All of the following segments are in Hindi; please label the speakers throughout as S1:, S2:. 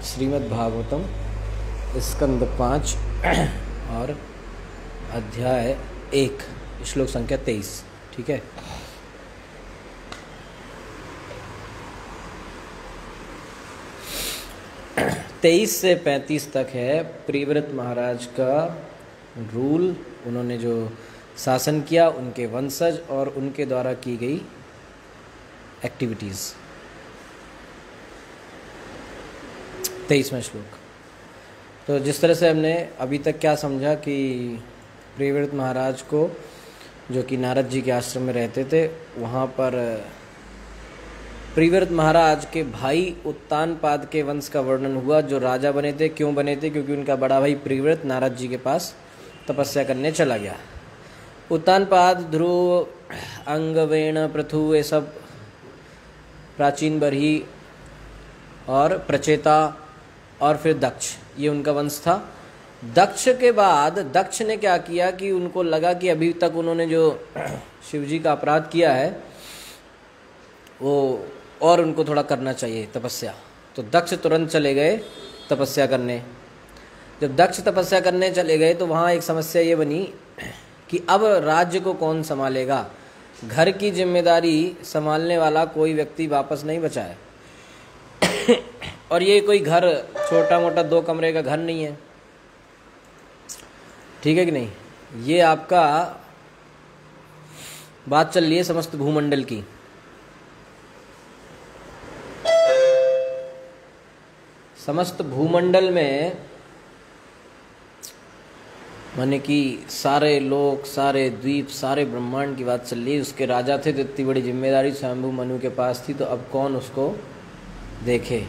S1: श्रीमद् भागवतम स्कंद 5 और अध्याय 1 श्लोक संख्या 23। ठीक है। तेईस से 35 तक है प्रियव्रत महाराज का रूल, उन्होंने जो शासन किया, उनके वंशज और उनके द्वारा की गई एक्टिविटीज़। 23वां श्लोक। तो जिस तरह से हमने अभी तक क्या समझा कि प्रियव्रत महाराज को, जो कि नारद जी के आश्रम में रहते थे, वहाँ पर प्रियव्रत महाराज के भाई उत्तानपाद के वंश का वर्णन हुआ, जो राजा बने थे। क्यों बने थे? क्योंकि उनका बड़ा भाई प्रियव्रत नारद जी के पास तपस्या करने चला गया। उत्तानपाद, ध्रुव, अंगवेण, पृथु, ये सब प्राचीन बरही और प्रचेता और फिर दक्ष, ये उनका वंश था। दक्ष के बाद दक्ष ने क्या किया कि उनको लगा कि अभी तक उन्होंने जो शिवजी का अपराध किया है वो और उनको थोड़ा करना चाहिए तपस्या। तो दक्ष तुरंत चले गए तपस्या करने। जब दक्ष तपस्या करने चले गए तो वहाँ एक समस्या ये बनी कि अब राज्य को कौन संभालेगा। घर की जिम्मेदारी संभालने वाला कोई व्यक्ति वापस नहीं बचा है। और ये कोई घर छोटा मोटा 2 कमरे का घर नहीं है, ठीक है कि नहीं। ये आपका बात चल रही है समस्त भूमंडल की। समस्त भूमंडल में माने कि सारे लोक, सारे द्वीप, सारे ब्रह्मांड की बात चल रही है। उसके राजा थे तो इतनी बड़ी जिम्मेदारी स्वयंभू मनु के पास थी, तो अब कौन उसको देखे।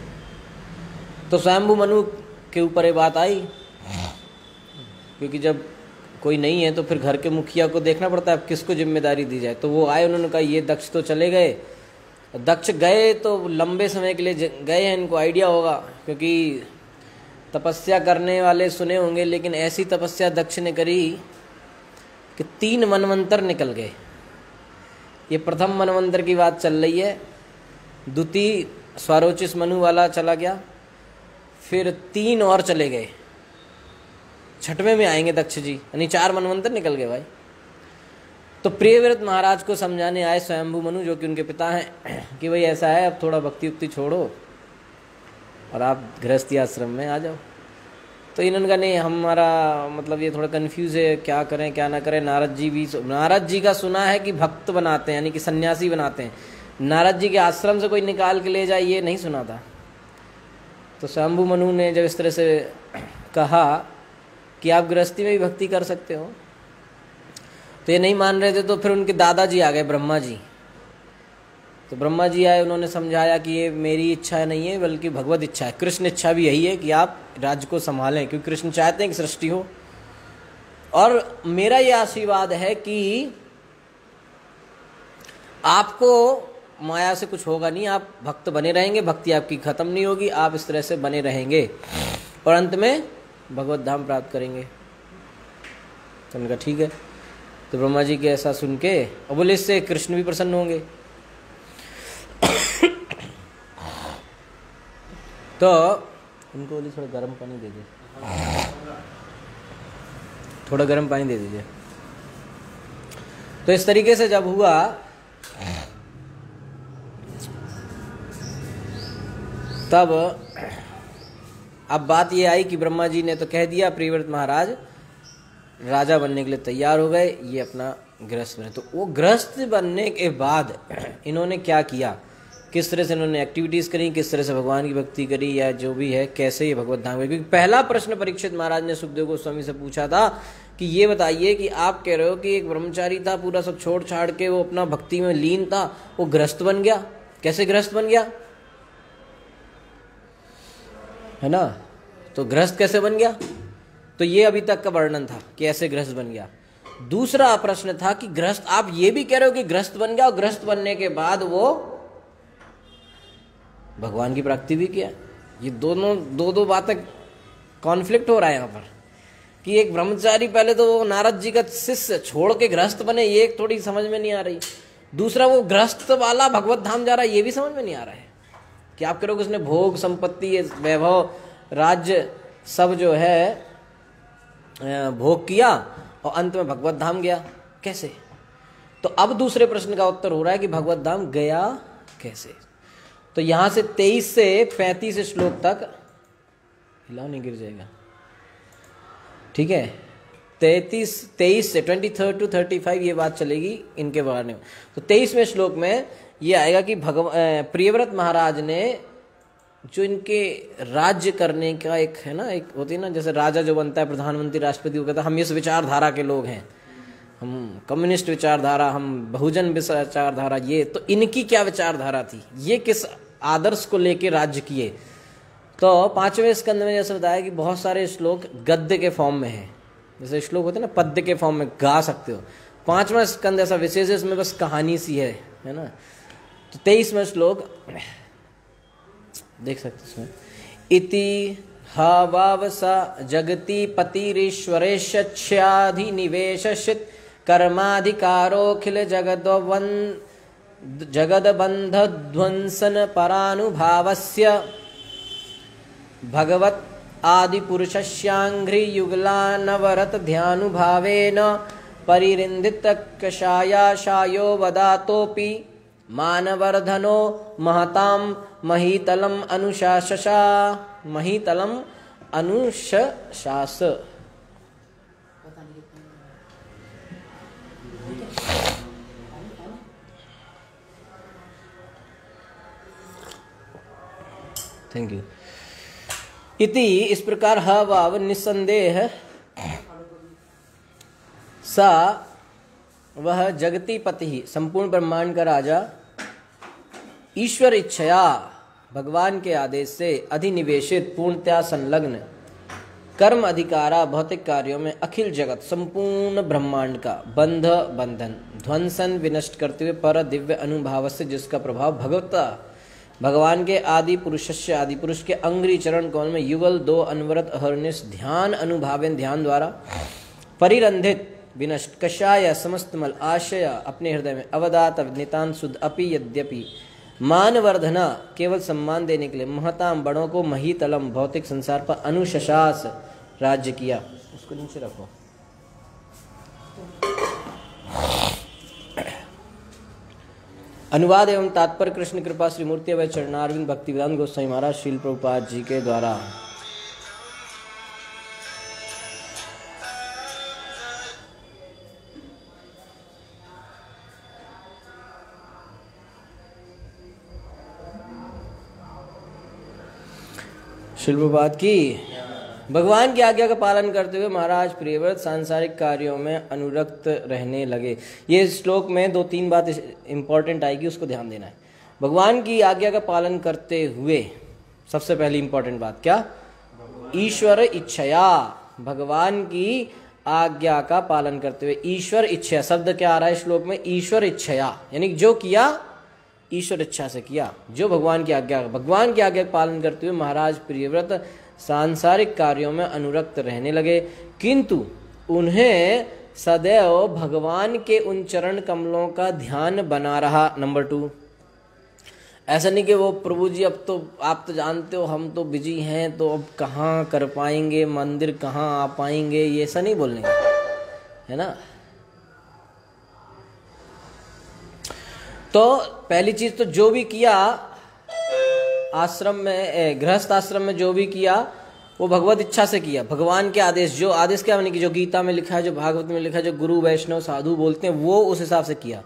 S1: तो स्वयंभू मनु के ऊपर ये बात आई, क्योंकि जब कोई नहीं है तो फिर घर के मुखिया को देखना पड़ता है अब किसको जिम्मेदारी दी जाए। तो वो आए, उन्होंने कहा ये दक्ष तो चले गए। दक्ष गए तो लंबे समय के लिए गए हैं, इनको आइडिया होगा, क्योंकि तपस्या करने वाले सुने होंगे, लेकिन ऐसी तपस्या दक्ष ने करी कि 3 मनवंतर निकल गए। ये प्रथम मनवंतर की बात चल रही है। द्वितीय स्वारोचिष मनु वाला चला गया, फिर 3 और चले गए। 6वें में आएंगे दक्ष जी, यानी 4 मनवंतर निकल गए भाई। तो प्रियव्रत महाराज को समझाने आए स्वयंभू मनु, जो कि उनके पिता हैं, कि भाई ऐसा है, अब थोड़ा भक्ति उक्ति छोड़ो और आप गृहस्थी आश्रम में आ जाओ। तो इन्होंने कहा नहीं, हमारा मतलब ये थोड़ा कंफ्यूज है, क्या करें क्या ना करें। नारद जी का सुना है कि भक्त बनाते हैं, यानी कि सन्यासी बनाते हैं। नारद जी के आश्रम से कोई निकाल के ले जाए, ये नहीं सुना था। तो स्वयंभू मनु ने जब इस तरह से कहा कि आप गृहस्थी में भी भक्ति कर सकते हो, तो ये नहीं मान रहे थे। तो फिर उनके दादाजी आ गए, ब्रह्मा जी। तो ब्रह्मा जी आए, उन्होंने समझाया कि ये मेरी इच्छा नहीं है, बल्कि भगवत इच्छा है। कृष्ण इच्छा भी यही है कि आप राज्य को संभालें, क्योंकि कृष्ण चाहते हैं कि सृष्टि हो। और मेरा ये आशीर्वाद है कि आपको माया से कुछ होगा नहीं, आप भक्त बने रहेंगे, भक्ति आपकी खत्म नहीं होगी, आप इस तरह से बने रहेंगे और अंत में भगवत धाम प्राप्त करेंगे। तो उनका ठीक है। तो ब्रह्मा जी के ऐसा सुन के और बोले इससे कृष्ण भी प्रसन्न होंगे। तो उनको बोली थोड़ा गर्म पानी दे दे, थोड़ा गर्म पानी दे दीजिए। तो इस तरीके से जब हुआ, तब अब बात ये आई कि ब्रह्मा जी ने तो कह दिया प्रियव्रत महाराज राजा बनने के लिए तैयार हो गए, ये अपना गृहस्थ बने। तो वो गृहस्थ बनने के बाद इन्होंने क्या किया, किस तरह से इन्होंने एक्टिविटीज़ करी, किस तरह से भगवान की भक्ति करी, या जो भी है, कैसे ये भगवत धाम गए। क्योंकि पहला प्रश्न परीक्षित महाराज ने सुखदेव गोस्वामी से पूछा था कि ये बताइए कि आप कह रहे हो कि एक ब्रह्मचारी था, पूरा सब छोड़ छाड़ के वो अपना भक्ति में लीन था, वो गृहस्थ बन गया, कैसे गृहस्थ बन गया, है ना। तो गृहस्थ कैसे बन गया, तो ये अभी तक का वर्णन था कि ऐसे गृहस्थ बन गया। दूसरा प्रश्न था कि गृहस्थ, आप ये भी कह रहे हो कि गृहस्थ बन गया और गृहस्थ बनने के बाद वो भगवान की प्राप्ति भी किया। ये दोनों दो बातें कॉन्फ्लिक्ट हो रहा है यहाँ पर, कि एक ब्रह्मचारी पहले तो वो नारद जी का शिष्य छोड़ के गृहस्थ बने, ये एक थोड़ी समझ में नहीं आ रही। दूसरा वो गृहस्थ वाला भगवत धाम जा रहा है, ये भी समझ में नहीं आ रहा है कि आप करोगे उसने भोग संपत्ति वैभव राज्य सब जो है भोग किया और अंत में भगवत धाम गया। कैसे? तो अब दूसरे प्रश्न का उत्तर हो रहा है कि भगवत धाम गया कैसे। तो यहां से 23 से 35 श्लोक तक, हिलाओ नहीं गिर जाएगा, ठीक है, 23 से 23 to 35 ये बात चलेगी इनके बारे में। तो 23वें श्लोक में ये आएगा कि प्रियव्रत महाराज ने जो इनके राज्य करने का एक है ना, एक होती है ना, जैसे राजा जो बनता है, प्रधानमंत्री, राष्ट्रपति, वो कहता है हम इस विचारधारा के लोग हैं, हम कम्युनिस्ट विचारधारा, हम बहुजन विचारधारा, ये तो इनकी क्या विचारधारा थी, ये किस आदर्श को लेके राज्य किए। तो 5वें स्कंद में जैसे बताया कि बहुत सारे श्लोक गद्य के फॉर्म में है, जैसे श्लोक होते हैं ना पद्य के फॉर्म में गा सकते हो। 5वां स्कंद ऐसा विशेष है, इसमें बस कहानी सी है ना। तो 23वां श्लोक देख सकते इसमें, इति हवावसा जगति पतिरीश्वरेश्याधिनिवेशित कर्माधिकारोखिल जगदबंधध्वंसन परानुभावस्य भगवत आदिपुरुषस्यांघ्रि युगलानवरत ध्यानुभावेन परिरिन्दित कषायाशायो वदातोपि मानवर्धनो महतां महीतलम अनुशशास। Thank you. इति इस प्रकार ह वाव निसंदेह सा वह जगती पति संपूर्ण ब्रह्मांड का राजा ईश्वर इच्छया भगवान के आदेश से अधिनिवेशित पूर्णतया संलग्न कर्म अधिकारा भौतिक कार्यों में अखिल जगत संपूर्ण ब्रह्मांड का बंधन ध्वंसन विनष्ट करते हुए पर दिव्य अनुभाव से जिसका प्रभाव भगवान के आदि पुरुषस्य आदि पुरुष के अंग्री चरण कौन में युगल 2 अनवरत अहर्निश ध्यान अनुभावेन ध्यान द्वारा परिरंधित विनष्ट कषाय समस्त मल आशय अपने हृदय में अवदात नितान शुद्ध अपि यद्यपि मानवर्धना केवल सम्मान देने के लिए महताम बड़ों को महीतलम भौतिक संसार पर अनुशशास राज्य किया। उसको नीचे रखो। अनुवाद एवं तात्पर्य कृष्ण कृपा श्री मूर्ति अवय चरणारविंद भक्तिवेदांत गोस्वामी महाराज श्रील प्रभुपाद जी के द्वारा। श्रील प्रभुपाद की। भगवान की आज्ञा का पालन करते हुए महाराज प्रियव्रत सांसारिक कार्यों में अनुरक्त रहने लगे। ये श्लोक में 2-3 बात इंपॉर्टेंट आएगी, उसको ध्यान देना है। भगवान की आज्ञा का पालन करते हुए सबसे पहली इंपॉर्टेंट बात क्या? ईश्वर इच्छया। भगवान की आज्ञा का पालन करते हुए ईश्वर इच्छया शब्द क्या आ रहा है श्लोक में? ईश्वर इच्छया, यानी जो किया ईश्वर इच्छा से किया, जो भगवान की आज्ञा का पालन करते हुए महाराज प्रियव्रत सांसारिक कार्यों में अनुरक्त रहने लगे, किंतु उन्हें सदैव भगवान के उन चरण कमलों का ध्यान बना रहा। नंबर 2, ऐसा नहीं कि वो प्रभु जी अब तो आप तो जानते हो हम तो बिजी हैं, तो अब कहाँ कर पाएंगे, मंदिर कहाँ आ पाएंगे, ये ऐसा नहीं बोलने है ना। तो पहली चीज तो जो भी किया आश्रम में, गृहस्थ आश्रम में जो भी किया वो भगवत इच्छा से किया, भगवान के आदेश, जो आदेश क्या माने कि जो गीता में लिखा है, जो भागवत में लिखा है, जो गुरु वैष्णव साधु बोलते हैं, वो उस हिसाब से किया।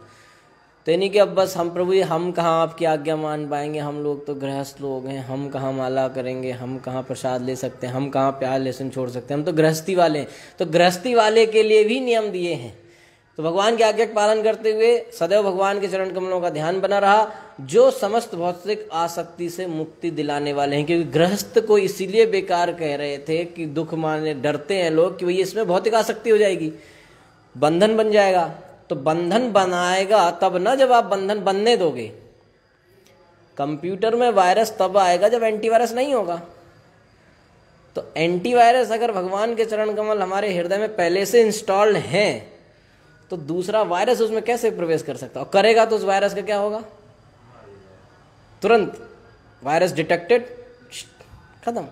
S1: तो नहीं कि अब बस हम प्रभु हम कहाँ आपकी आज्ञा मान पाएंगे, हम लोग तो गृहस्थ लोग हैं, हम कहाँ माला करेंगे, हम कहाँ प्रसाद ले सकते हैं, हम कहाँ प्याज लहसुन छोड़ सकते हैं, हम तो गृहस्थी वाले हैं। तो गृहस्थी वाले के लिए भी नियम दिए हैं। तो भगवान की आज्ञा का पालन करते हुए सदैव भगवान के चरण कमलों का ध्यान बना रहा, जो समस्त भौतिक आसक्ति से मुक्ति दिलाने वाले हैं। क्योंकि गृहस्थ को इसीलिए बेकार कह रहे थे कि दुख माने डरते हैं लोग कि भाई इसमें भौतिक आसक्ति हो जाएगी, बंधन बन जाएगा। तो बंधन बनाएगा तब ना जब आप बंधन बनने दोगे। कंप्यूटर में वायरस तब आएगा जब एंटीवायरस नहीं होगा। तो एंटीवायरस अगर भगवान के चरण कमल हमारे हृदय में पहले से इंस्टॉल्ड हैं तो दूसरा वायरस उसमें कैसे प्रवेश कर सकता है? और करेगा तो उस वायरस का क्या होगा? तुरंत वायरस डिटेक्टेड, खत्म।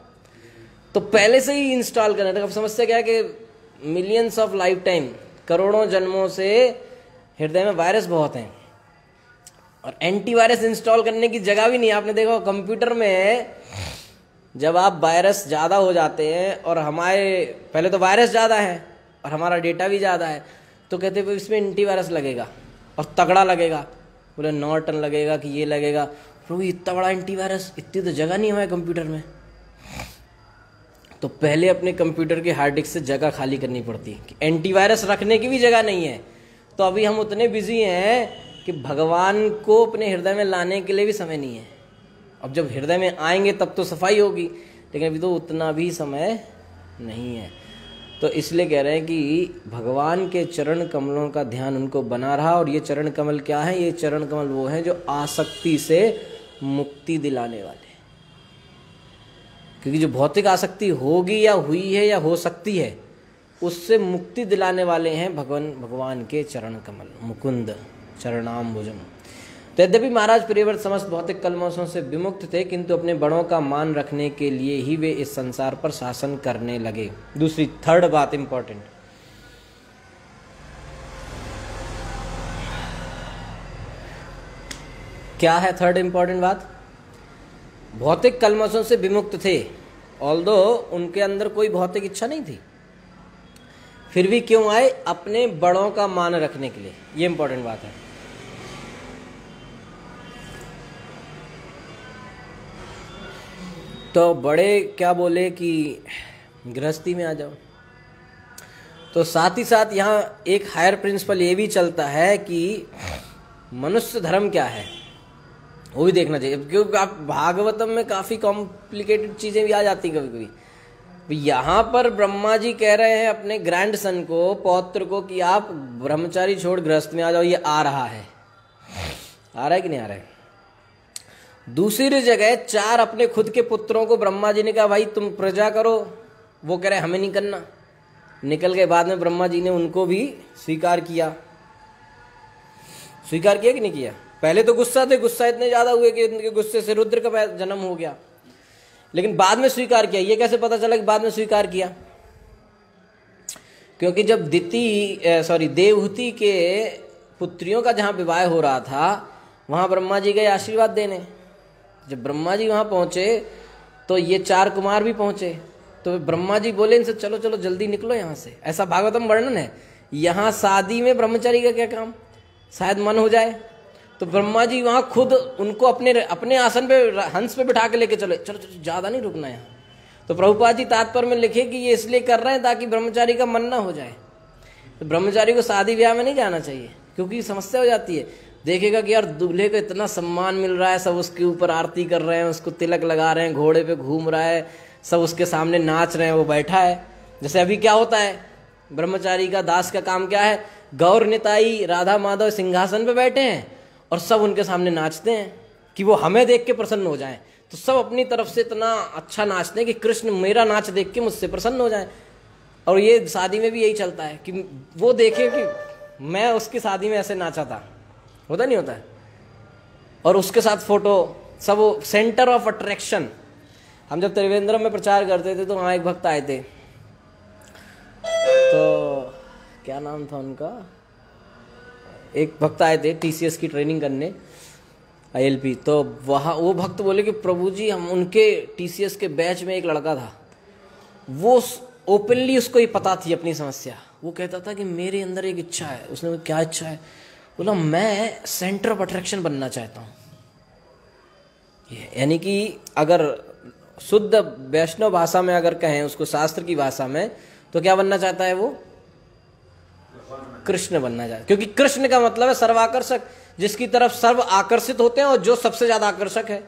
S1: तो पहले से ही इंस्टॉल करना था। अब समस्या क्या है कि मिलियंस ऑफ लाइफ टाइम, करोड़ों जन्मों से हृदय में वायरस बहुत हैं और एंटीवायरस इंस्टॉल करने की जगह भी नहीं। आपने देखा कंप्यूटर में जब आप वायरस ज़्यादा हो जाते हैं और हमारे पहले तो वायरस ज़्यादा है और हमारा डेटा भी ज़्यादा है, तो कहते हैं इसमें एंटीवायरस लगेगा और तगड़ा लगेगा, बोले नॉर्टन लगेगा कि ये लगेगा। प्रभु इतना बड़ा एंटीवायरस, इतनी तो जगह नहीं हमारे कंप्यूटर में। तो पहले अपने कंप्यूटर के हार्ड डिस्क से जगह खाली करनी पड़ती कि एंटीवायरस रखने की भी जगह नहीं है। तो अभी हम उतने बिजी हैं कि भगवान को अपने हृदय में लाने के लिए भी समय नहीं है। अब जब हृदय में आएंगे तब तो सफाई होगी, लेकिन अभी तो उतना भी समय नहीं है। तो इसलिए कह रहे हैं कि भगवान के चरण कमलों का ध्यान उनको बना रहा। और ये चरण कमल क्या है? ये चरण कमल वो हैं जो आसक्ति से मुक्ति दिलाने वाले। क्योंकि जो भौतिक आसक्ति होगी या हुई है या हो सकती है, उससे मुक्ति दिलाने वाले हैं भगवान के चरण कमल, मुकुंद चरणाम्बुजम। तो यद्यपि महाराज प्रियव्रत समस्त भौतिक कलमशों से विमुक्त थे, किंतु अपने बड़ों का मान रखने के लिए ही वे इस संसार पर शासन करने लगे। दूसरी थर्ड बात इंपॉर्टेंट, क्या है थर्ड इंपॉर्टेंट बात? भौतिक कलमशों से विमुक्त थे, ऑल्दो उनके अंदर कोई भौतिक इच्छा नहीं थी, फिर भी क्यों आए? अपने बड़ों का मान रखने के लिए। ये इंपॉर्टेंट बात है। तो बड़े क्या बोले कि गृहस्थी में आ जाओ। तो साथ ही साथ यहाँ एक हायर प्रिंसिपल ये भी चलता है कि मनुष्य धर्म क्या है वो भी देखना चाहिए। क्योंकि आप भागवतम में काफी कॉम्प्लिकेटेड चीजें भी आ जाती कभी कभी। यहाँ पर ब्रह्मा जी कह रहे हैं अपने ग्रैंड सन को, पौत्र को, कि आप ब्रह्मचारी छोड़ गृहस्थ में आ जाओ। ये आ रहा है कि नहीं आ रहा है? दूसरी जगह 4 अपने खुद के पुत्रों को ब्रह्मा जी ने कहा भाई तुम प्रजा करो, वो कह रहे हमें नहीं करना। निकल के बाद में ब्रह्मा जी ने उनको भी स्वीकार किया कि नहीं किया? पहले तो गुस्सा थे, गुस्सा इतने ज्यादा हुए कि उनके गुस्से से रुद्र का जन्म हो गया, लेकिन बाद में स्वीकार किया। ये कैसे पता चला कि बाद में स्वीकार किया? क्योंकि जब देवहूति के पुत्रियों का जहां विवाह हो रहा था, वहां ब्रह्मा जी गए आशीर्वाद देने। जब ब्रह्मा जी वहां पहुंचे तो ये 4 कुमार भी पहुंचे। तो ब्रह्मा जी बोले इनसे चलो चलो जल्दी निकलो यहाँ से। ऐसा भागवतम वर्णन है। यहाँ शादी में ब्रह्मचारी का क्या काम? शायद मन हो जाए। तो ब्रह्मा जी वहां खुद उनको अपने आसन पे, हंस पे बिठा के लेके चले, चलो चलो ज्यादा नहीं रुकना यहाँ। तो प्रभुपाद जी तात्पर्य में लिखे कि ये इसलिए कर रहे हैं ताकि ब्रह्मचारी का मन ना हो जाए। तो ब्रह्मचारी को शादी ब्याह में नहीं जाना चाहिए, क्योंकि समस्या हो जाती है। देखेगा कि यार दूल्हे को इतना सम्मान मिल रहा है, सब उसके ऊपर आरती कर रहे हैं, उसको तिलक लगा रहे हैं, घोड़े पे घूम रहा है, सब उसके सामने नाच रहे हैं, वो बैठा है। जैसे अभी क्या होता है, ब्रह्मचारी का, दास का काम क्या है? गौर निताई राधा माधव सिंहासन पे बैठे हैं और सब उनके सामने नाचते हैं कि वो हमें देख के प्रसन्न हो जाएं। तो सब अपनी तरफ से इतना अच्छा नाचते हैं कि कृष्ण मेरा नाच देख के मुझसे प्रसन्न हो जाए। और ये शादी में भी यही चलता है कि वो देखे कि मैं उसकी शादी में ऐसे नाचा था, होता नहीं होता है? और उसके साथ फोटो, सब वो सेंटर ऑफ अट्रैक्शन। हम जब त्रिवेंद्रम में प्रचार करते थे तो वहाँ एक भक्त आए थे, तो क्या नाम था उनका, एक भक्त आए थे TCS की ट्रेनिंग करने, ILP। तो वहाँ वो भक्त बोले कि प्रभु जी हम उनके TCS के बैच में एक लड़का था, वो ओपनली उसको ये पता थी अपनी समस्या। वो कहता था कि मेरे अंदर एक इच्छा है। उसने क्या इच्छा है? बोला मैं सेंटर ऑफ अट्रैक्शन बनना चाहता हूँ। यानी कि अगर शुद्ध वैष्णव भाषा में अगर कहें उसको, शास्त्र की भाषा में, तो क्या बनना चाहता है वो? कृष्ण बनना चाहता है। क्योंकि कृष्ण का मतलब है सर्वाकर्षक, जिसकी तरफ सर्व आकर्षित होते हैं और जो सबसे ज्यादा आकर्षक है।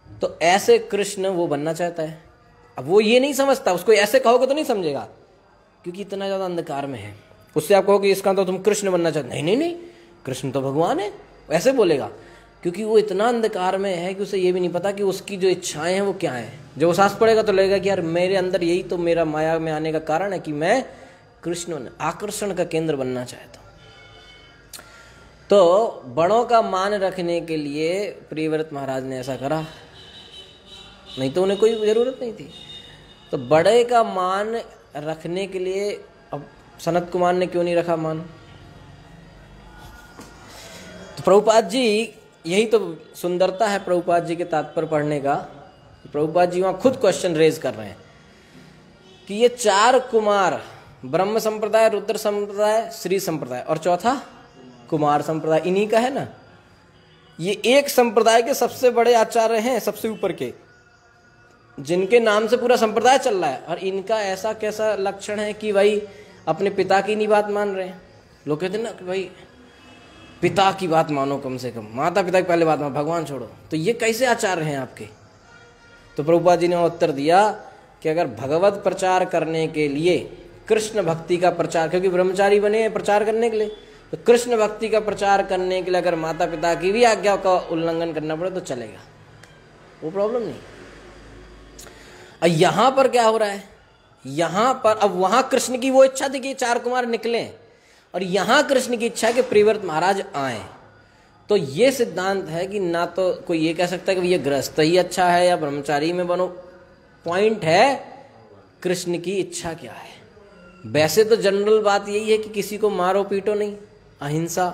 S1: तो ऐसे कृष्ण वो बनना चाहता है। अब वो ये नहीं समझता, उसको ऐसे कहोगे तो नहीं समझेगा, क्योंकि इतना ज्यादा अंधकार में है। उससे आप कहोगे इसका तो तुम कृष्ण बनना चाहते, नहीं नहीं नहीं, कृष्ण तो भगवान है, ऐसे बोलेगा। क्योंकि वो इतना अंधकार में है कि उसे ये भी नहीं पता कि उसकी जो इच्छाएं हैं वो क्या है। जब वो सांस पड़ेगा तो लगेगा कि यार मेरे अंदर यही तो मेरा माया में आने का कारण है कि मैं कृष्ण, आकर्षण का केंद्र बनना चाहता हूं। तो बड़ों का मान रखने के लिए प्रियव्रत महाराज ने ऐसा करा, नहीं तो उन्हें कोई जरूरत नहीं थी। तो बड़े का मान रखने के लिए अब सनत कुमार ने क्यों नहीं रखा मान? तो प्रभुपाद जी, यही तो सुंदरता है प्रभुपाद जी के तात्पर्य पढ़ने का। प्रभुपाद जी वहां खुद क्वेश्चन रेज कर रहे हैं कि ये 4 कुमार, ब्रह्म संप्रदाय, रुद्र संप्रदाय, श्री संप्रदाय और चौथा कुमार संप्रदाय, इन्हीं का है ना। ये एक संप्रदाय के सबसे बड़े आचार्य हैं, सबसे ऊपर के, जिनके नाम से पूरा संप्रदाय चल रहा है। और इनका ऐसा कैसा लक्षण है कि भाई अपने पिता की नहीं बात मान रहे हैं। लोग कहते हैं ना कि भाई पिता की बात मानो, कम से कम माता पिता की पहले बात मानो, भगवान छोड़ो। तो ये कैसे आचार्य हैं आपके? तो प्रभुपाद जी ने उत्तर दिया कि अगर भगवत प्रचार करने के लिए, कृष्ण भक्ति का प्रचार, क्योंकि ब्रह्मचारी बने हैं प्रचार करने के लिए, तो कृष्ण भक्ति का प्रचार करने के लिए अगर माता पिता की भी आज्ञा का उल्लंघन करना पड़े तो चलेगा, वो प्रॉब्लम नहीं। और यहां पर क्या हो रहा है, यहां पर अब वहां कृष्ण की वो इच्छा थी कि 4 कुमार निकले, और यहां कृष्ण की इच्छा है कि प्रियव्रत महाराज आए। तो ये सिद्धांत है कि ना तो कोई ये कह सकता है कि ये गृहस्थ ही अच्छा है या ब्रह्मचारी में बनो। पॉइंट है कृष्ण की इच्छा क्या है। वैसे तो जनरल बात यही है कि किसी को मारो पीटो नहीं, अहिंसा,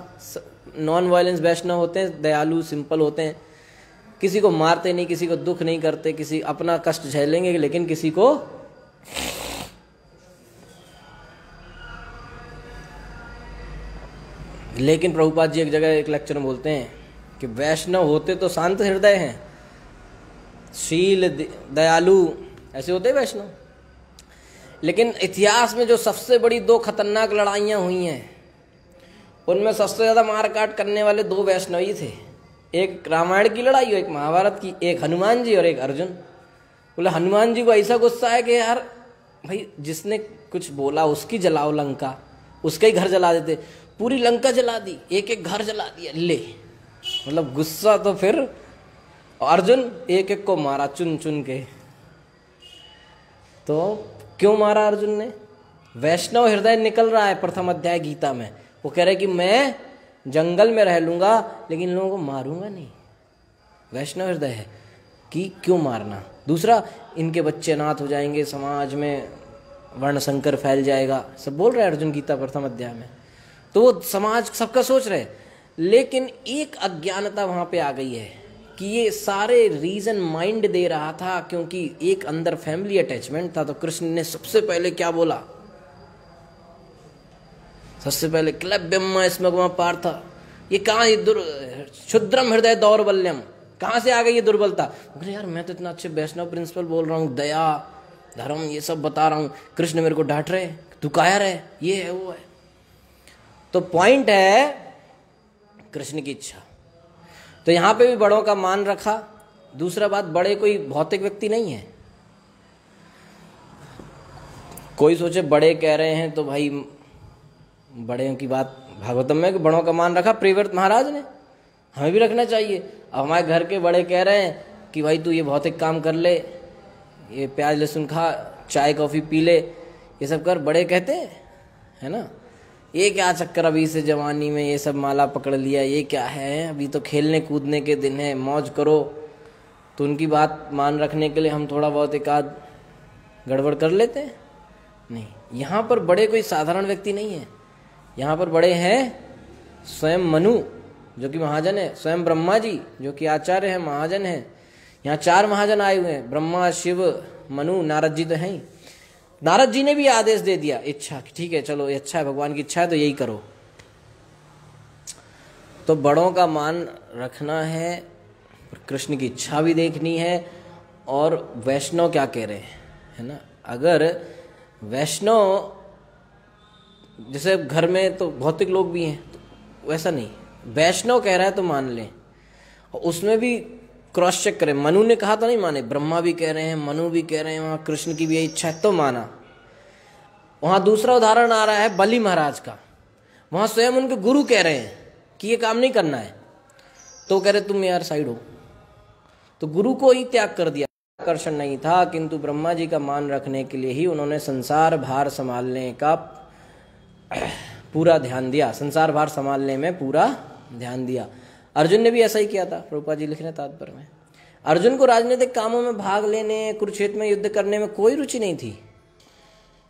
S1: नॉन वायलेंस वैष्णव होते हैं, दयालु सिंपल होते हैं, किसी को मारते नहीं, किसी को दुख नहीं करते, किसी अपना कष्ट झेलेंगे लेकिन किसी को लेकिन प्रभुपाद जी एक जगह एक लेक्चर में बोलते हैं कि वैष्णव होते तो शांत हृदय हैं, शील दयालु ऐसे होते हैं वैष्णव। लेकिन इतिहास में जो सबसे बड़ी 2 खतरनाक लड़ाइयां हुई हैं, उनमें सबसे ज्यादा मारकाट करने वाले 2 वैष्णव ही थे। एक रामायण की लड़ाई, एक महाभारत की, एक हनुमान जी और एक अर्जुन। बोले हनुमान जी को ऐसा गुस्सा है कि यार भाई जिसने कुछ बोला उसकी जलाओ लंका, उसका ही घर जला देते। पूरी लंका जला दी, एक एक घर जला दिया, ले मतलब गुस्सा। तो फिर अर्जुन एक एक को मारा चुन चुन के। तो क्यों मारा अर्जुन ने? वैष्णव हृदय निकल रहा है प्रथम अध्याय गीता में। वो कह रहे कि मैं जंगल में रह लूंगा लेकिन लोगों को मारूंगा नहीं। वैष्णव हृदय है कि क्यों मारना। दूसरा, इनके बच्चे अनाथ हो जाएंगे, समाज में वर्ण संकर फैल जाएगा, सब बोल रहे हैं अर्जुन गीता प्रथम अध्याय में। तो वो समाज सबका सोच रहे, लेकिन एक अज्ञानता वहां पे आ गई है कि ये सारे रीजन माइंड दे रहा था, क्योंकि एक अंदर फैमिली अटैचमेंट था। तो कृष्ण ने सबसे पहले क्या बोला? सबसे पहले क्लब्यम स्मग्मा पार्थ, ये कहाँ, ये क्षुद्रम हृदय दौर्बल्यम, कहाँ से आ गई ये दुर्बलता? बोले यार मैं तो इतना अच्छे वैष्णव प्रिंसिपल बोल रहा हूँ, दया धर्म ये सब बता रहा हूँ, कृष्ण मेरे को डांट रहे, तू कायर है, ये है वो है। तो पॉइंट है कृष्ण की इच्छा। तो यहां पे भी बड़ों का मान रखा। दूसरा बात, बड़े कोई भौतिक व्यक्ति नहीं है। कोई सोचे बड़े कह रहे हैं तो भाई बड़े की बात भागवतम में बड़ों का मान रखा प्रियव्रत महाराज ने, हमें भी रखना चाहिए। अब हमारे घर के बड़े कह रहे हैं कि भाई तू ये भौतिक काम कर ले, ये प्याज लहसुन खा, चाय कॉफी पी ले, ये सब कर, बड़े कहते हैं, है ना। ये क्या चक्कर अभी से जवानी में ये सब माला पकड़ लिया, ये क्या है, अभी तो खेलने कूदने के दिन है, मौज करो। तो उनकी बात मान रखने के लिए हम थोड़ा बहुत एक आध गड़बड़ कर लेते हैं। नहीं, यहाँ पर बड़े कोई साधारण व्यक्ति नहीं है। यहाँ पर बड़े हैं स्वयं मनु जो कि महाजन है, स्वयं ब्रह्मा जी जो कि आचार्य है, महाजन है। यहाँ 4 महाजन आए हुए हैं, ब्रह्मा, शिव, मनु, नारद जी तो हैं ही। नारद जी ने भी आदेश दे दिया, इच्छा, ठीक है चलो ये अच्छा है, भगवान की इच्छा है तो यही करो। तो बड़ों का मान रखना है, कृष्ण की इच्छा भी देखनी है, और वैष्णव क्या कह रहे हैं, है ना। अगर वैष्णव जैसे घर में तो भौतिक लोग भी हैं, तो वैसा नहीं, वैष्णव कह रहा है तो मान लें, और उसमें भी क्रॉस चेक करें। मनु ने कहा तो नहीं माने, ब्रह्मा भी कह रहे हैं, मनु भी कह रहे हैं, वहां कृष्ण की भी यही इच्छा है तो माना। वहां दूसरा उदाहरण आ रहा है बलि महाराज का, वहां स्वयं उनके गुरु कह रहे हैं कि ये काम नहीं करना है, तो कह रहे तुम यार साइड हो, तो गुरु को ही त्याग कर दिया। आकर्षण नहीं था, किंतु ब्रह्मा जी का मान रखने के लिए ही उन्होंने संसार भार संभालने का पूरा ध्यान दिया, संसार भार संभालने में पूरा ध्यान दिया। अर्जुन ने भी ऐसा ही किया था, प्रभुपाद जी लिख रहे हैं तात्पर्य में। अर्जुन को राजनीतिक कामों में भाग लेने, कुरुक्षेत्र में युद्ध करने में कोई रुचि नहीं थी,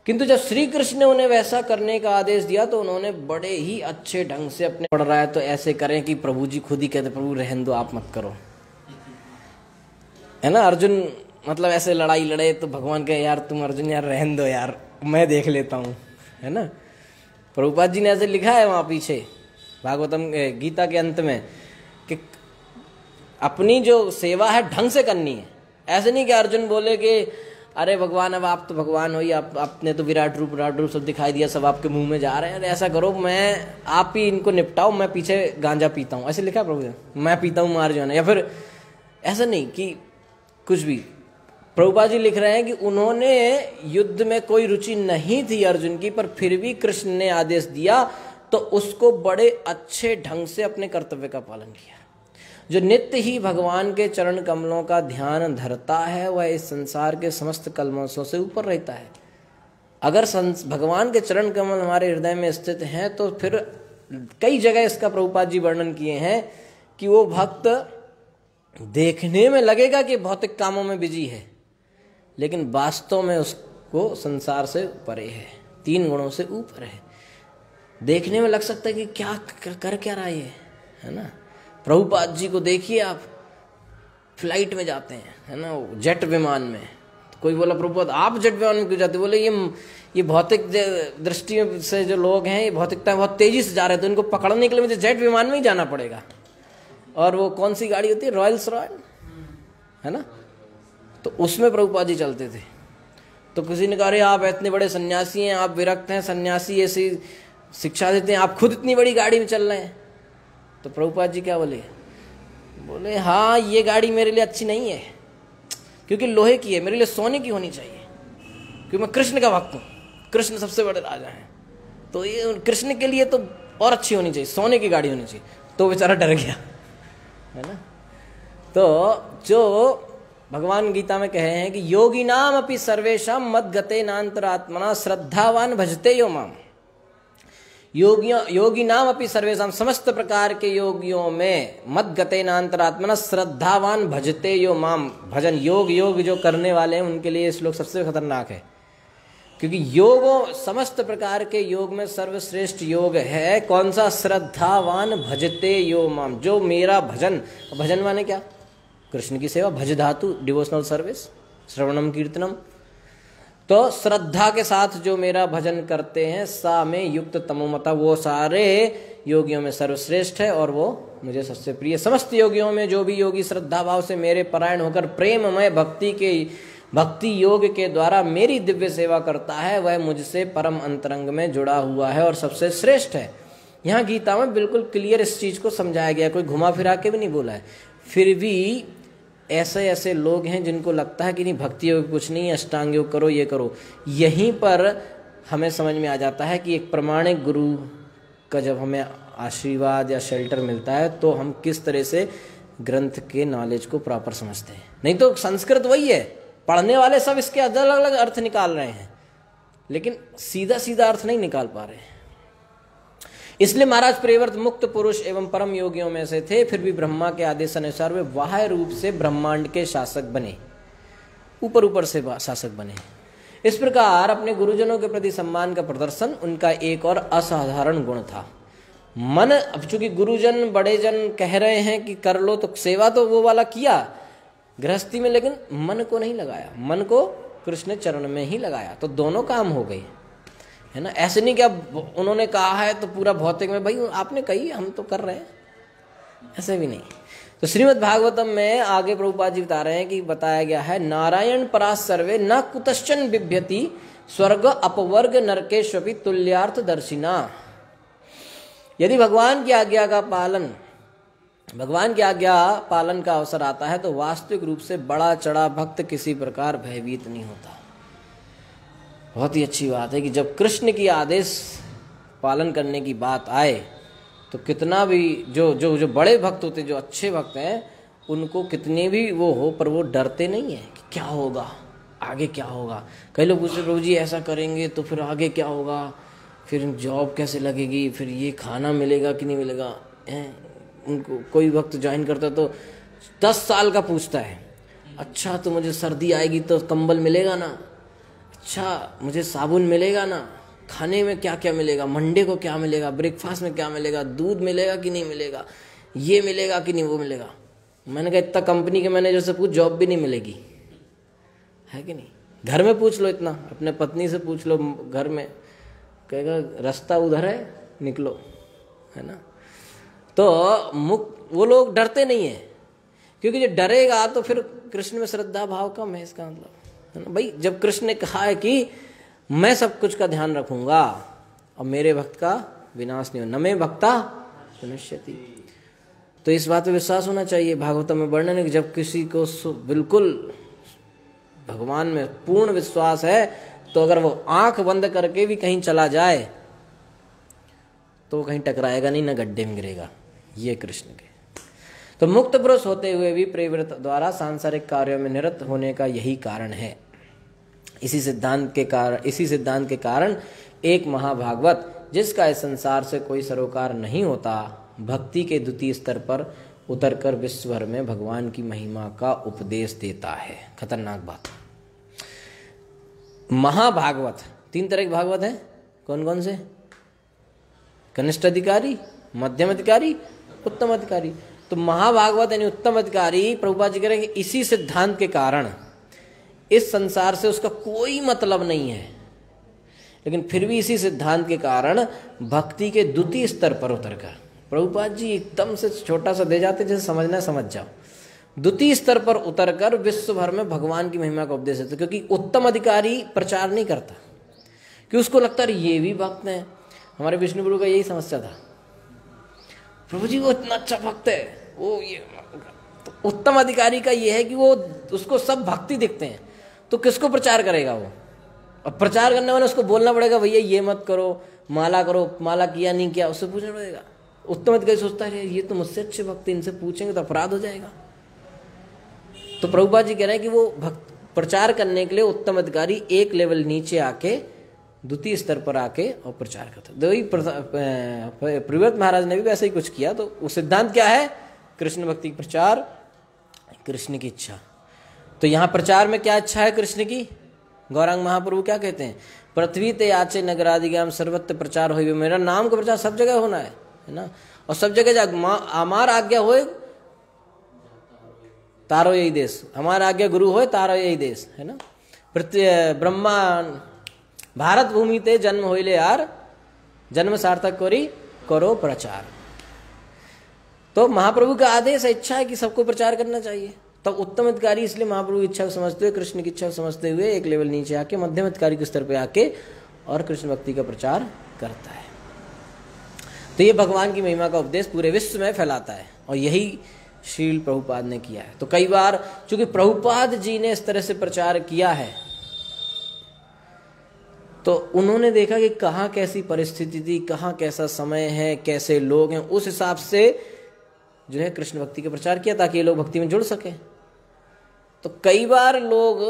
S1: किंतु जब श्री कृष्ण ने उन्हें वैसा करने का आदेश दिया तो उन्होंने बड़े ही अच्छे ढंग से अपने पढ़ रहा है तो ऐसे करें कि प्रभु जी खुद ही कहते प्रभु रहने दो, आप मत करो, है ना। अर्जुन मतलब ऐसे लड़ाई लड़े तो भगवान कहे यार तुम अर्जुन यार रहने दो यार, मैं देख लेता हूँ, है ना। प्रभुपाद जी ने ऐसे लिखा है वहाँ पीछे भागवतम गीता के अंत में कि अपनी जो सेवा है ढंग से करनी है। ऐसे नहीं कि अर्जुन बोले कि अरे भगवान अब आप तो भगवान हो ही, आपने तो विराट रूप सब दिखाई दिया, सब आपके मुंह में जा रहे हैं, ऐसा करो आप ही इनको निपटाओ, मैं पीछे गांजा पीता हूँ, ऐसे लिखा प्रभु ने, मैं पीता हूँ मार जाना। या फिर ऐसा नहीं कि कुछ भी। प्रभुपाद जी लिख रहे हैं कि उन्होंने युद्ध में कोई रुचि नहीं थी अर्जुन की, पर फिर भी कृष्ण ने आदेश दिया तो उसको बड़े अच्छे ढंग से अपने कर्तव्य का पालन किया। जो नित्य ही भगवान के चरण कमलों का ध्यान धरता है वह इस संसार के समस्त कलमशों से ऊपर रहता है। अगर भगवान के चरण कमल हमारे हृदय में स्थित हैं तो फिर कई जगह इसका प्रभुपाद जी वर्णन किए हैं कि वो भक्त देखने में लगेगा कि भौतिक कामों में बिजी है, लेकिन वास्तव में उसको संसार से परे है, 3 गुणों से ऊपर है। देखने में लग सकता है कि क्या कर क्या रहा है ना। प्रभुपाद जी को देखिए, आप फ्लाइट में जाते हैं, है ना, जेट विमान में। तो कोई बोला प्रभुपाद आप जेट विमान में क्यों जाते? बोले ये भौतिक दृष्टि से जो लोग हैं ये भौतिकता बहुत तेजी से जा रहे हैं, तो इनको पकड़ने के लिए मुझे जेट विमान में ही जाना पड़ेगा। और वो कौन सी गाड़ी होती है, रॉयल्स रॉयल, है ना, तो उसमें प्रभुपाद जी चलते थे। तो किसी ने कहा अरे आप इतने बड़े सन्यासी हैं, आप विरक्त हैं, सन्यासी ऐसी शिक्षा देते हैं, आप खुद इतनी बड़ी गाड़ी में चल रहे हैं। तो प्रभुपाद जी क्या बोले हाँ ये गाड़ी मेरे लिए अच्छी नहीं है क्योंकि लोहे की है, मेरे लिए सोने की होनी चाहिए, क्योंकि मैं कृष्ण का भक्त हूँ, कृष्ण सबसे बड़े राजा हैं, तो ये कृष्ण के लिए तो और अच्छी होनी चाहिए, सोने की गाड़ी होनी चाहिए। तो बेचारा डर गया, है ना। तो जो भगवान गीता में कहे हैं कि योगी नाम अपि सर्वेशम मद गते नान्तरात्मना श्रद्धावान भजते यो माम। योगी नाम अपि सर्वेशम, समस्त प्रकार के योगियों में मद गते नान्तरात्मना श्रद्धावान भजते यो माम। भजन योग जो करने वाले हैं उनके लिए ये श्लोक सबसे खतरनाक है, क्योंकि योग समस्त प्रकार के योग में सर्वश्रेष्ठ योग है कौन सा? श्रद्धावान भजते यो माम, जो मेरा भजन माने क्या? कृष्ण की सेवा, भज धातु, डिवोशनल सर्विस, श्रवणम कीर्तनम। तो श्रद्धा के साथ जो मेरा भजन करते हैं सा में युक्त तमोमता, वो सारे योगियों में सर्वश्रेष्ठ है और वो मुझे सबसे प्रिय। समस्त योगियों में जो भी योगी श्रद्धा भाव से मेरे परायण होकर प्रेममय भक्ति योग के द्वारा मेरी दिव्य सेवा करता है वह मुझसे परम अंतरंग में जुड़ा हुआ है और सबसे श्रेष्ठ है। यहाँ गीता में बिल्कुल क्लियर इस चीज को समझाया गया, कोई घुमा फिरा के भी नहीं बोला है। फिर भी ऐसे लोग हैं जिनको लगता है कि नहीं भक्ति योग कुछ नहीं, अष्टांग योग करो, ये करो। यहीं पर हमें समझ में आ जाता है कि एक प्रामाणिक गुरु का जब हमें आशीर्वाद या शेल्टर मिलता है तो हम किस तरह से ग्रंथ के नॉलेज को प्रॉपर समझते हैं। नहीं तो संस्कृत वही है, पढ़ने वाले सब इसके अलग अलग अर्थ निकाल रहे हैं, लेकिन सीधा अर्थ नहीं निकाल पा रहे हैं। इसलिए महाराज प्रियव्रत मुक्त पुरुष एवं परम योगियों में से थे, फिर भी ब्रह्मा के आदेश अनुसार वे बाह्य रूप से ब्रह्मांड के शासक बने, ऊपर से शासक बने। इस प्रकार अपने गुरुजनों के प्रति सम्मान का प्रदर्शन उनका एक और असाधारण गुण था। मन, अब चूंकि गुरुजन बड़े जन कह रहे हैं कि कर लो, तो सेवा तो वो वाला किया गृहस्थी में, लेकिन मन को नहीं लगाया, मन को कृष्ण चरण में ही लगाया, तो दोनों काम हो गए, है ना। ऐसे नहीं कि अब उन्होंने कहा है तो पूरा भौतिक में, भाई आपने कही हम तो कर रहे हैं, ऐसे भी नहीं। तो श्रीमद् भागवतम में आगे प्रभुपाद जी बता रहे हैं कि बताया गया है नारायण परा सर्वे न कुतश्चन बिभ्यति स्वर्ग अपवर्ग नरकेश्वपि तुल्यार्थ दर्शिना। यदि भगवान की आज्ञा पालन का अवसर आता है तो वास्तविक रूप से बड़ा चढ़ा भक्त किसी प्रकार भयभीत नहीं होता। बहुत ही अच्छी बात है कि जब कृष्ण की आदेश पालन करने की बात आए तो कितना भी जो बड़े भक्त होते, जो अच्छे भक्त हैं, उनको कितने भी वो हो पर वो डरते नहीं है कि क्या होगा, आगे क्या होगा। कई लोग पूछते प्रभु जी ऐसा करेंगे तो फिर आगे क्या होगा, फिर जॉब कैसे लगेगी, फिर ये खाना मिलेगा कि नहीं मिलेगा। उनको कोई भक्त ज्वाइन करता तो 10 साल का पूछता है, अच्छा तो मुझे सर्दी आएगी तो कंबल मिलेगा ना, अच्छा मुझे साबुन मिलेगा ना, खाने में क्या क्या मिलेगा, मंडे को क्या मिलेगा, ब्रेकफास्ट में क्या मिलेगा, दूध मिलेगा कि नहीं मिलेगा, ये मिलेगा कि नहीं वो मिलेगा। मैंने कहा इतना कंपनी के मैनेजर से पूछ, जॉब भी नहीं मिलेगी, है कि नहीं। घर में पूछ लो, इतना अपने पत्नी से पूछ लो घर में, कहेगा रास्ता उधर है निकलो, है ना। तो वो लोग डरते नहीं है, क्योंकि जो डरेगा तो फिर कृष्ण में श्रद्धा भाव कम है, इसका मतलब, है ना भाई। जब कृष्ण ने कहा है कि मैं सब कुछ का ध्यान रखूंगा और मेरे भक्त का विनाश नहीं हो, न मे भक्ता विनश्यति, तो इस बात पे विश्वास होना चाहिए। भागवतम में वर्णन है कि जब किसी को बिल्कुल भगवान में पूर्ण विश्वास है, तो अगर वो आंख बंद करके भी कहीं चला जाए तो वो कहीं टकराएगा नहीं, ना गड्ढे में गिरेगा। ये कृष्ण के तो मुक्त पुरुष होते हुए भी प्रेव्रत द्वारा सांसारिक कार्यों में निरत होने का यही कारण है। इसी सिद्धांत के कारण एक महाभागवत, जिसका इस संसार से कोई सरोकार नहीं होता, भक्ति के द्वितीय स्तर पर उतरकर विश्व भर में भगवान की महिमा का उपदेश देता है। खतरनाक बात। महाभागवत 3 तरह के भागवत हैं, कौन कौन से? कनिष्ठ अधिकारी, मध्यम अधिकारी, उत्तम अधिकारी। तो महाभागवत यानी उत्तम अधिकारी, प्रभुपाद जी कह रहे हैं कि इसी सिद्धांत के कारण इस संसार से उसका कोई मतलब नहीं है, लेकिन फिर भी इसी सिद्धांत के कारण भक्ति के द्वितीय स्तर पर उतरकर, प्रभुपाद जी एकदम से छोटा सा दे जाते, जैसे समझना है समझ जाओ, द्वितीय स्तर पर उतरकर विश्व भर में भगवान की महिमा का उपदेश देते। क्योंकि उत्तम अधिकारी प्रचार नहीं करता, कि उसको लगता है ये भी भक्त है। हमारे विष्णु गुरु का यही समस्या था, प्रभु जी वो इतना अच्छा भक्त है, वो ये। तो उत्तम अधिकारी का ये है कि वो उसको सब भक्ति दिखते हैं, तो किसको प्रचार करेगा वो? अब प्रचार करने वाले उसको बोलना पड़ेगा, भैया ये मत करो, माला करो, माला किया नहीं किया, उससे पूछना पड़ेगा। उत्तम अधिकारी सोचता है ये तो मुझसे अच्छे भक्त, इनसे पूछेंगे तो अपराध हो जाएगा। तो प्रभुपाद जी कह रहे हैं कि वो भक्त प्रचार करने के लिए उत्तम अधिकारी एक लेवल नीचे आके, द्वितीय स्तर पर आके और प्रचार करता है। प्रिव्रत महाराज ने भी वैसे ही कुछ किया। तो वो सिद्धांत क्या है? कृष्ण भक्ति की प्रचार, कृष्ण की इच्छा। तो यहाँ प्रचार में क्या इच्छा है कृष्ण की? गौरांग महाप्रभु क्या कहते हैं? पृथ्वी ते आचे नगरादिगाम सर्वत्र प्रचार हो, मेरा नाम का प्रचार सब जगह होना है ना। और सब जगह हमार आज्ञा होए तारो यही देश, हमारा आज्ञा गुरु होए तारो यही देश, है ना। ब्रह्मा भारत भूमि ते जन्म होइले यार, जन्म सार्थक करो प्रचार। तो महाप्रभु का आदेश है, इच्छा है कि सबको प्रचार करना चाहिए। तब उत्तम अधिकारी इसलिए महाप्रभु की इच्छा को समझते हुए, कृष्ण की इच्छा को समझते हुए एक लेवल नीचे आके मध्यम अधिकारी के स्तर पे आके और कृष्ण भक्ति का प्रचार करता है। तो ये भगवान की महिमा का उपदेश पूरे विश्व में फैलाता है, और यही श्रील प्रभुपाद ने किया है। तो कई बार चूंकि प्रभुपाद जी ने इस तरह से प्रचार किया है, तो उन्होंने देखा कि कहाँ कैसी परिस्थिति थी, कहाँ कैसा समय है, कैसे लोग हैं, उस हिसाब से जो है कृष्ण भक्ति का प्रचार किया, ताकि ये लोग भक्ति में जुड़ सके। तो कई बार लोग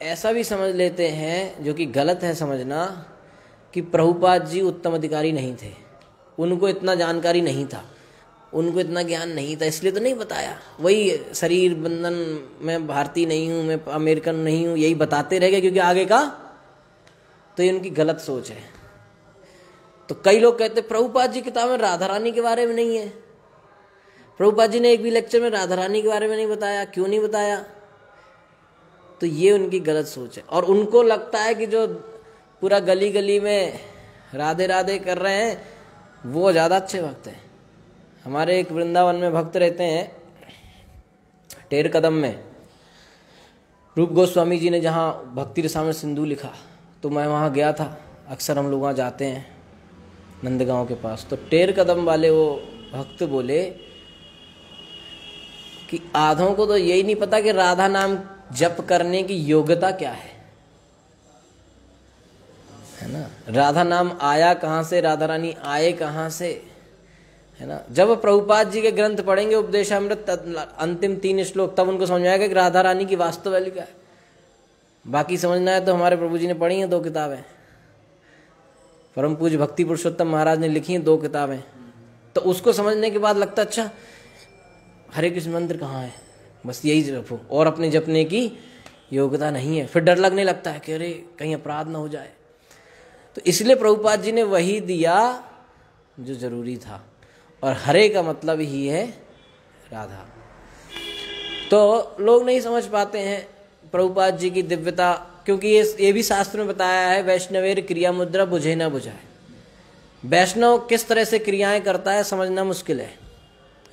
S1: ऐसा भी समझ लेते हैं, जो कि गलत है समझना, कि प्रभुपाद जी उत्तम अधिकारी नहीं थे, उनको इतना जानकारी नहीं था, उनको इतना ज्ञान नहीं था, इसलिए तो नहीं बताया। वही शरीर बंधन, मैं भारतीय नहीं हूँ, मैं अमेरिकन नहीं हूँ, यही बताते रह गए क्योंकि आगे का। तो ये उनकी गलत सोच है। तो कई लोग कहते प्रभुपाद जी किताब में राधा रानी के बारे में नहीं है, प्रभुपाद जी ने एक भी लेक्चर में राधा रानी के बारे में नहीं बताया, क्यों नहीं बताया? तो ये उनकी गलत सोच है। और उनको लगता है कि जो पूरा गली गली में राधे राधे कर रहे हैं वो ज़्यादा अच्छे भक्त हैं। हमारे एक वृंदावन में भक्त रहते हैं, टेर कदम में, रूप गोस्वामी जी ने जहाँ भक्ति रसामृत सिंधु लिखा, तो मैं वहाँ गया था। अक्सर हम लोग वहाँ जाते हैं नंदगांव के पास। तो टेर कदम वाले वो भक्त बोले कि आधों को तो यही नहीं पता कि राधा नाम जप करने की योग्यता क्या है ना। राधा नाम आया कहाँ से, राधा रानी आए कहाँ से, है ना। जब प्रभुपाद जी के ग्रंथ पढ़ेंगे उपदेशामृत अंतिम 3 श्लोक, तब उनको समझ आएगा कि राधा रानी की वास्तव वैल्यू क्या है। बाकी समझना है तो हमारे प्रभु जी ने पढ़ी हैं 2 किताबें, परम पूज्य भक्ति पुरुषोत्तम महाराज ने लिखी हैं 2 किताबें। तो उसको समझने के बाद लगता अच्छा हरे कृष्ण मंत्र कहाँ है, बस यही जपो और अपने जपने की योग्यता नहीं है। फिर डर लगने लगता है कि अरे कहीं अपराध ना हो जाए। तो इसलिए प्रभुपाद जी ने वही दिया जो जरूरी था, और हरे का मतलब ही है राधा। तो लोग नहीं समझ पाते हैं प्रभुपाद जी की दिव्यता, क्योंकि ये भी शास्त्र में बताया है, वैष्णवेर क्रिया मुद्रा बुझे ना बुझाए। वैष्णव किस तरह से क्रियाएं करता है समझना मुश्किल है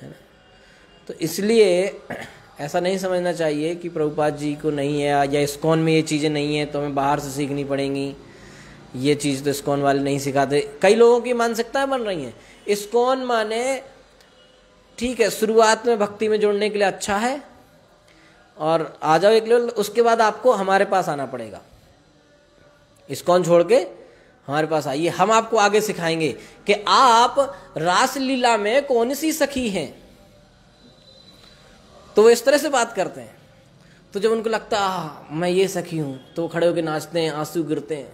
S1: ना। तो इसलिए ऐसा नहीं समझना चाहिए कि प्रभुपाद जी को नहीं है या इस्कॉन में ये चीज़ें नहीं है तो हमें बाहर से सीखनी पड़ेंगी, ये चीज़ तो इस्कॉन वाले नहीं सिखाते। कई लोगों की मानसिकताएं बन रही हैं, इस्कॉन माने ठीक है शुरुआत में भक्ति में जोड़ने के लिए अच्छा है और आ जाओ एक लेवल, उसके बाद आपको हमारे पास आना पड़ेगा, इस्कॉन छोड़ के हमारे पास आइए, हम आपको आगे सिखाएंगे कि आप रासलीला में कौन सी सखी हैं। तो वो इस तरह से बात करते हैं। तो जब उनको लगता है मैं ये सखी हूं, तो वो खड़े होकर नाचते हैं, आंसू गिरते हैं।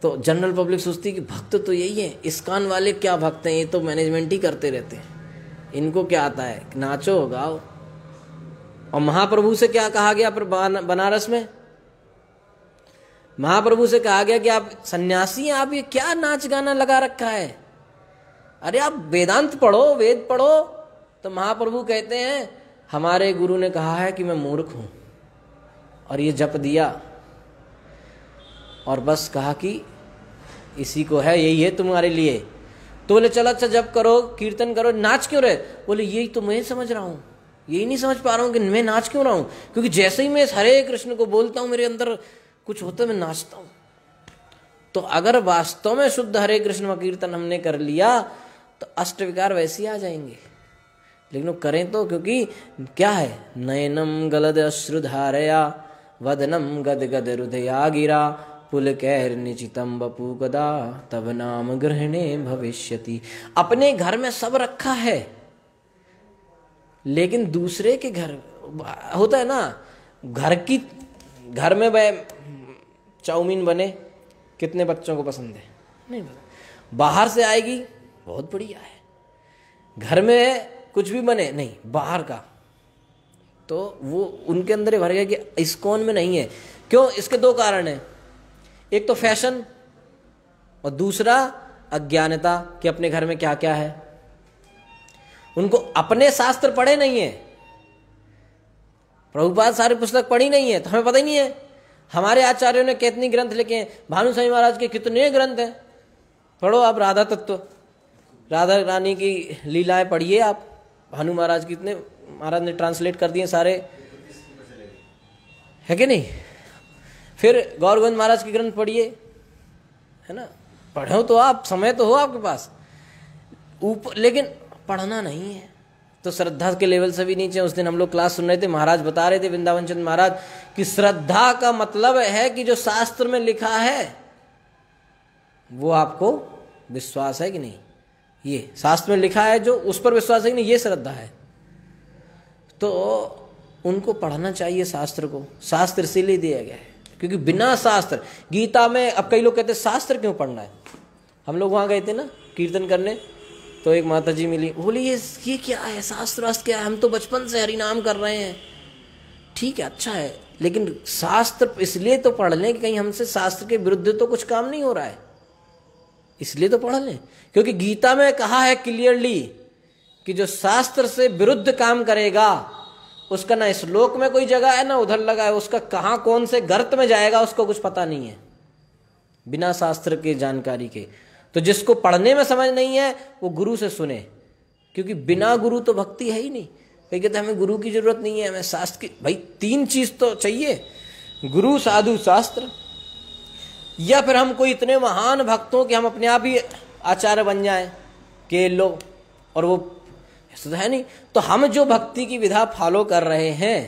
S1: तो जनरल पब्लिक सोचती है कि भक्त तो यही है, इस्कॉन वाले क्या भक्त हैं, ये तो मैनेजमेंट ही करते रहते हैं, इनको क्या आता है, नाचो गाओ। और महाप्रभु से क्या कहा गया पर बनारस में, महाप्रभु से कहा गया कि आप सन्यासी हैं, आप ये क्या नाच गाना लगा रखा है, अरे आप वेदांत पढ़ो, वेद पढ़ो। तो महाप्रभु कहते हैं हमारे गुरु ने कहा है कि मैं मूर्ख हूं, और ये जप दिया और बस कहा कि इसी को है, यही है तुम्हारे लिए। तो बोले चलो अच्छा जप करो, कीर्तन करो, नाच क्यों रहे? बोले यही तो मैं समझ रहा हूं, यही नहीं समझ पा रहा हूं कि मैं नाच क्यों रहा हूं, क्योंकि जैसे ही मैं हरे कृष्ण को बोलता हूं मेरे अंदर कुछ होता है, मैं नाचता हूं। तो अगर वास्तव में शुद्ध हरे कृष्ण का कीर्तन हमने कर लिया तो अष्ट विकार वैसे ही आ जाएंगे। लेकिन वो करें तो, क्योंकि क्या है, नयनम गलद अश्रुधारया वदनम गद गद हृदया गिरा पुलकैर निचितम बपू गदा तब नाम ग्रहणे भविष्यति। अपने घर में सब रखा है, लेकिन दूसरे के घर होता है ना, घर में चाउमीन बने कितने बच्चों को पसंद है, नहीं पता, बाहर से आएगी बहुत बढ़िया है, घर में कुछ भी बने नहीं बाहर का, तो वो उनके अंदर भर गया कि इस्कॉन में नहीं है। क्यों? इसके दो कारण हैं, एक तो फैशन और दूसरा अज्ञानता कि अपने घर में क्या क्या है। उनको अपने शास्त्र पढ़े नहीं है, प्रभुपाद सारी पुस्तक पढ़ी नहीं है, तो हमें पता ही नहीं है। हमारे आचार्यों ने कितनी ग्रंथ लिखे हैं, भानु स्वामी महाराज के कितने ग्रंथ हैं, पढ़ो आप राधा तत्व, राधा रानी की लीलाएं पढ़िए आप, भानु महाराज कितने महाराज ने ट्रांसलेट कर दिए सारे, है कि नहीं। फिर गौरगोविंद महाराज के ग्रंथ पढ़िए, है ना, पढ़ो तो आप, समय तो हो आपके पास ऊपर, लेकिन पढ़ना नहीं है तो श्रद्धा के लेवल से भी नीचे। उस दिन हम लोग क्लास सुन रहे थे, महाराज बता रहे थे वृंदावन चंद महाराज कि श्रद्धा का मतलब है कि जो शास्त्र में लिखा है वो आपको विश्वास है कि नहीं, ये शास्त्र में लिखा है जो उस पर विश्वास है कि नहीं, ये श्रद्धा है। तो उनको पढ़ना चाहिए शास्त्र को, शास्त्र इसीलिए दिया गया है क्योंकि बिना शास्त्र, गीता में, अब कई लोग कहते हैं शास्त्र क्यों पढ़ना है। हम लोग वहां गए थे ना कीर्तन करने, तो एक माता जी मिली, बोली ये क्या है, शास्त्र वास्त्र क्या है, हम तो बचपन से हरि नाम कर रहे हैं। ठीक है, अच्छा है, लेकिन शास्त्र इसलिए तो पढ़ लें कि कहीं हमसे शास्त्र के विरुद्ध तो कुछ काम नहीं हो रहा है, इसलिए तो पढ़ लें। क्योंकि गीता में कहा है क्लियरली कि जो शास्त्र से विरुद्ध काम करेगा उसका ना इस लोक में कोई जगह है ना उधर लगा है, उसका कहां कौन से गर्त में जाएगा उसको कुछ पता नहीं है बिना शास्त्र के जानकारी के। तो जिसको पढ़ने में समझ नहीं है वो गुरु से सुने, क्योंकि बिना गुरु तो भक्ति है ही नहीं। कहीं कहते हमें गुरु की जरूरत नहीं है, हमें शास्त्र की, भाई तीन चीज तो चाहिए, गुरु साधु शास्त्र, या फिर हम कोई इतने महान भक्तों कि हम अपने आप ही आचार्य बन जाएं के लो, और वो ऐसा तो है नहीं। तो हम जो भक्ति की विधा फॉलो कर रहे हैं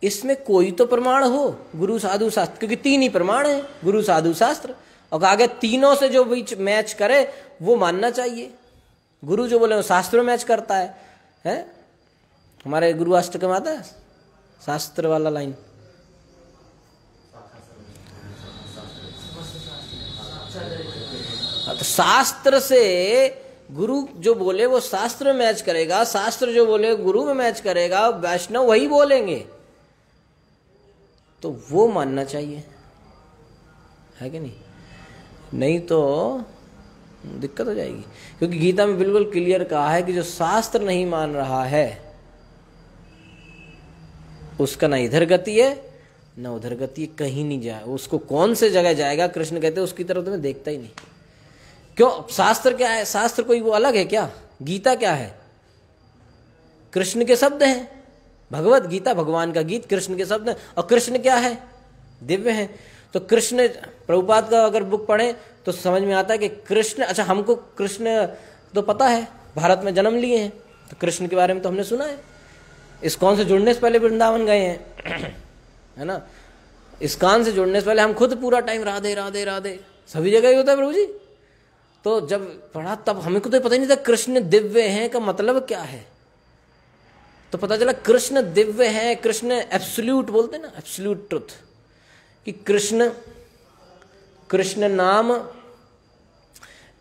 S1: इसमें कोई तो प्रमाण हो, गुरु साधु शास्त्र, क्योंकि तीन ही प्रमाण है, गुरु साधु शास्त्र, और आगे तीनों से जो बीच मैच करे वो मानना चाहिए। गुरु जो बोले वो शास्त्र में मैच करता है? हमारे गुरु अष्टकम आता है शास्त्र वाला लाइन, तो शास्त्र से गुरु जो बोले वो शास्त्र में मैच करेगा, शास्त्र जो बोले गुरु में मैच करेगा, वैष्णव वही बोलेंगे, तो वो मानना चाहिए, है कि नहीं? नहीं तो दिक्कत हो जाएगी। क्योंकि गीता में बिल्कुल क्लियर कहा है कि जो शास्त्र नहीं मान रहा है उसका ना इधर गति है ना उधर गति है, कहीं नहीं जाए। उसको कौन से जगह जाएगा, कृष्ण कहते हैं उसकी तरफ तो मैं देखता ही नहीं। क्यों? शास्त्र क्या है? शास्त्र कोई वो अलग है क्या? गीता क्या है? कृष्ण के शब्द हैं। भगवत गीता भगवान का गीत, कृष्ण के शब्द हैं। और कृष्ण क्या है? दिव्य है। तो कृष्ण, प्रभुपाद का अगर बुक पढ़े तो समझ में आता है कि कृष्ण, अच्छा हमको कृष्ण तो पता है, भारत में जन्म लिए हैं तो कृष्ण के बारे में तो हमने सुना है। इस्कॉन से जुड़ने से पहले वृंदावन गए हैं, है ना? इस्कॉन से जुड़ने से पहले हम खुद पूरा टाइम राधे राधे राधे, सभी जगह ही होता है प्रभु जी। तो जब पढ़ा तब हमें को तो पता ही नहीं था कृष्ण दिव्य हैं का मतलब क्या है। तो पता चला कृष्ण दिव्य है, कृष्ण एब्सोल्यूट बोलते ना, एब्सोल्यूट ट्रुथ, कि कृष्ण, कृष्ण नाम,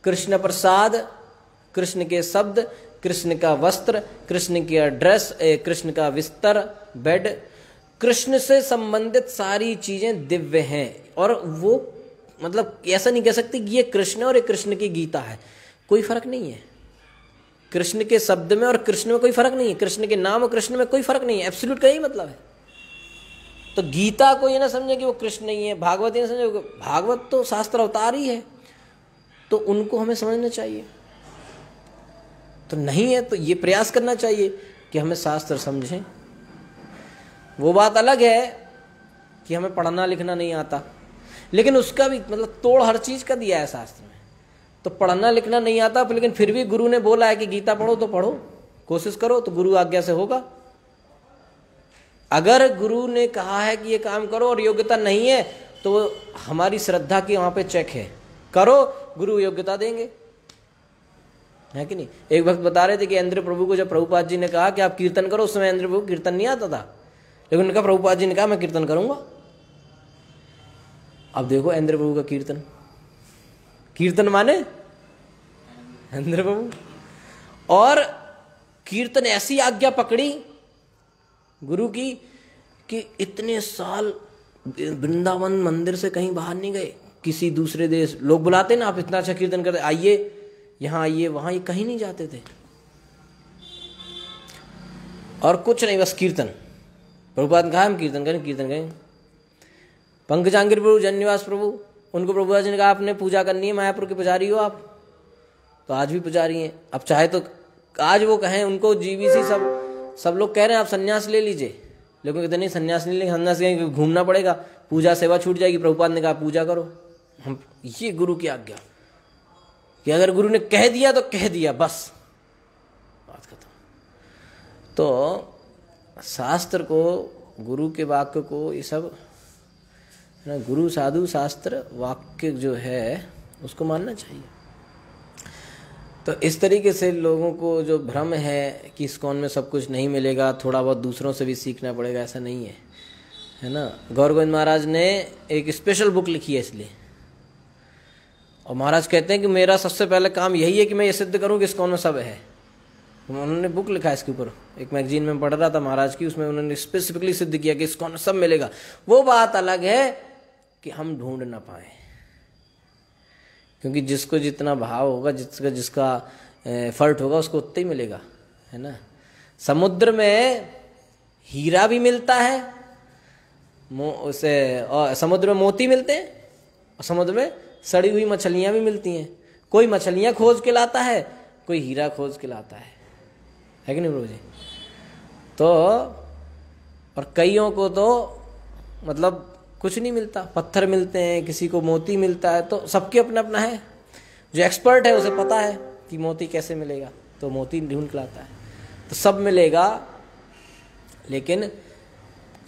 S1: कृष्ण प्रसाद, कृष्ण के शब्द, कृष्ण का वस्त्र, कृष्ण की ड्रेस, कृष्ण का बिस्तर, बेड, कृष्ण से संबंधित सारी चीजें दिव्य हैं। और वो मतलब ऐसा नहीं कह सकते कि ये कृष्ण और ये कृष्ण की गीता है, कोई फर्क नहीं है। कृष्ण के शब्द में और कृष्ण में कोई फर्क नहीं है, कृष्ण के नाम और कृष्ण में कोई फर्क नहीं है। एब्सोल्यूट का यही मतलब है। तो गीता को ये ना समझे कि वो कृष्ण नहीं है, भागवत ये ना समझे, भागवत तो शास्त्र अवतार ही है, तो उनको हमें समझना चाहिए। तो नहीं है तो ये प्रयास करना चाहिए कि हमें शास्त्र समझें। वो बात अलग है कि हमें पढ़ना लिखना नहीं आता, लेकिन उसका भी मतलब तोड़ हर चीज का दिया है शास्त्र में। तो पढ़ना लिखना नहीं आता, लेकिन फिर भी गुरु ने बोला है कि गीता पढ़ो तो पढ़ो, कोशिश करो, तो गुरु आज्ञा से होगा। अगर गुरु ने कहा है कि ये काम करो और योग्यता नहीं है तो हमारी श्रद्धा की वहां पे चेक है, करो, गुरु योग्यता देंगे, है कि नहीं? एक वक्त बता रहे थे कि इंद्र प्रभु को जब प्रभुपाद जी ने कहा कि आप कीर्तन करो, उस समय इंद्र प्रभु कीर्तन नहीं आता था, लेकिन उन्होंने कहा, प्रभुपाद जी ने कहा मैं कीर्तन करूंगा। अब देखो इंद्र प्रभु का कीर्तन, कीर्तन माने इंद्र प्रभु, और कीर्तन ऐसी आज्ञा पकड़ी गुरु की कि इतने साल वृंदावन मंदिर से कहीं बाहर नहीं गए, किसी दूसरे देश, लोग बुलाते ना आप इतना अच्छा कीर्तन करते, आइए यहां आइए वहां, ये कहीं नहीं जाते थे। और कुछ नहीं, बस कीर्तन। प्रभुपाद ने कहा हम कीर्तन करें, कीर्तन करें। पंकजांगिर प्रभु, जन्निवास प्रभु, उनको प्रभुपाद जी ने कहा आपने पूजा करनी है, मायापुर के पुजारी हो आप, तो आज भी पुजारी हैं। अब चाहे तो आज वो कहें, उनको जीवीसी सब लोग कह रहे हैं आप सन्यास ले लीजिए, लेकिन कहते नहीं सन्यास नहीं लेंगे, सन्यास लेंगे घूमना पड़ेगा, पूजा सेवा छूट जाएगी। प्रभुपाद ने कहा पूजा करो। हम, ये गुरु की आज्ञा कि अगर गुरु ने कह दिया तो कह दिया, बस बात खत्म। तो शास्त्र को, गुरु के वाक्य को, ये सब ना, गुरु साधु शास्त्र वाक्य जो है उसको मानना चाहिए। तो इस तरीके से लोगों को जो भ्रम है कि इस्कॉन में सब कुछ नहीं मिलेगा, थोड़ा बहुत दूसरों से भी सीखना पड़ेगा, ऐसा नहीं है, है ना? गौर गोविंद महाराज ने एक स्पेशल बुक लिखी है इसलिए, और महाराज कहते हैं कि मेरा सबसे पहले काम यही है कि मैं ये सिद्ध करूं कि इस्कॉन में सब है। उन्होंने बुक लिखा है इसके ऊपर, एक मैगजीन में पढ़ रहा था महाराज की, उसमें उन्होंने स्पेसिफिकली सिद्ध किया कि इस्कॉन में सब मिलेगा। वो बात अलग है कि हम ढूंढ ना पाए, क्योंकि जिसको जितना भाव होगा, जिसका एफर्ट होगा, उसको उतना ही मिलेगा, है ना? समुद्र में हीरा भी मिलता है, और समुद्र में मोती मिलते हैं, और समुद्र में सड़ी हुई मछलियां भी मिलती हैं। कोई मछलियां खोज के लाता है, कोई हीरा खोज के लाता है कि नहीं प्रभु जी? तो और कईयों को तो मतलब कुछ नहीं मिलता, पत्थर मिलते हैं, किसी को मोती मिलता है, तो सबके अपना अपना है। जो एक्सपर्ट है उसे पता है कि मोती कैसे मिलेगा, तो मोती ढूंढ के लाता है। तो सब मिलेगा, लेकिन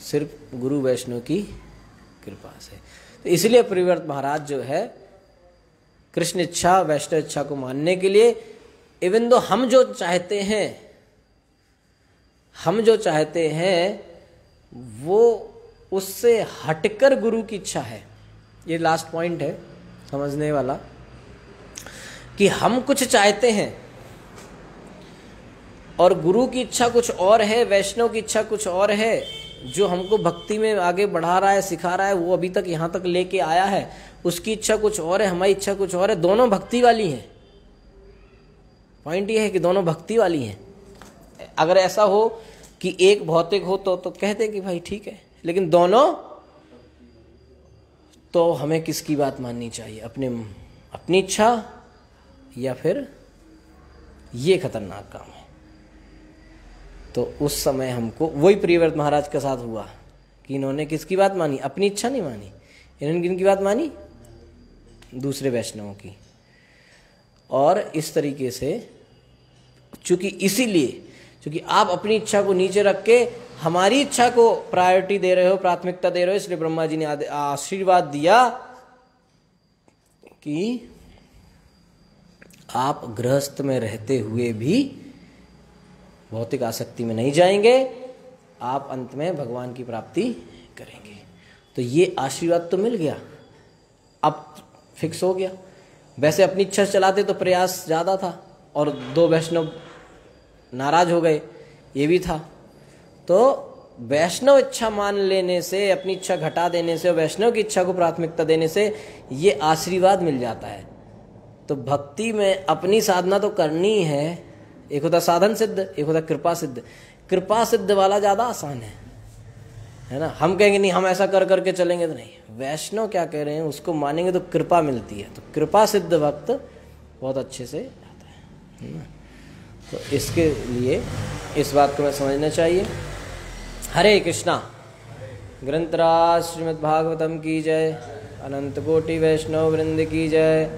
S1: सिर्फ गुरु वैष्णव की कृपा से। तो इसलिए परिवर्त महाराज जो है कृष्ण इच्छा, वैष्णव इच्छा को मानने के लिए, इवन दो हम जो चाहते हैं वो उससे हटकर गुरु की इच्छा है। ये लास्ट पॉइंट है समझने वाला, कि हम कुछ चाहते हैं और गुरु की इच्छा कुछ और है, वैष्णव की इच्छा कुछ और है। जो हमको भक्ति में आगे बढ़ा रहा है, सिखा रहा है, वो अभी तक यहाँ तक लेके आया है, उसकी इच्छा कुछ और है, हमारी इच्छा कुछ और है। दोनों भक्ति वाली हैं। पॉइंट ये है कि दोनों भक्ति वाली हैं। अगर ऐसा हो कि एक भौतिक हो तो कहते कि भाई ठीक है, लेकिन दोनों, तो हमें किसकी बात माननी चाहिए? अपनी इच्छा या फिर ये खतरनाक काम है। तो उस समय हमको वही प्रियव्रत महाराज के साथ हुआ कि इन्होंने किसकी बात मानी? अपनी इच्छा नहीं मानी। इन्होंने किनकी बात मानी? दूसरे वैष्णवों की। और इस तरीके से चूंकि आप अपनी इच्छा को नीचे रख के हमारी इच्छा को प्रायोरिटी दे रहे हो, प्राथमिकता दे रहे हो, इसलिए ब्रह्मा जी ने आशीर्वाद दिया कि आप गृहस्थ में रहते हुए भी भौतिक आसक्ति में नहीं जाएंगे, आप अंत में भगवान की प्राप्ति करेंगे। तो ये आशीर्वाद तो मिल गया, अब फिक्स हो गया। वैसे अपनी इच्छा से चलाते तो प्रयास ज्यादा था और 2 वैष्णव नाराज हो गए, ये भी था। तो वैष्णव इच्छा मान लेने से, अपनी इच्छा घटा देने से और वैष्णव की इच्छा को प्राथमिकता देने से ये आशीर्वाद मिल जाता है। तो भक्ति में अपनी साधना तो करनी है। एक होता साधन सिद्ध, एक होता कृपा सिद्ध। कृपा सिद्ध वाला ज्यादा आसान है ना। हम कहेंगे नहीं, हम ऐसा कर करके चलेंगे तो नहीं। वैष्णव क्या कह रहे हैं उसको मानेंगे तो कृपा मिलती है। तो कृपा सिद्ध भक्त बहुत अच्छे से आता है ना। तो इसके लिए इस बात को मैं समझना चाहिए। हरे कृष्णा। ग्रंथराज श्रीमद् भागवतम की जय। अनंत कोटि वैष्णव वृंद की जय।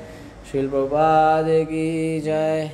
S1: श्रील प्रभुपाद की जय।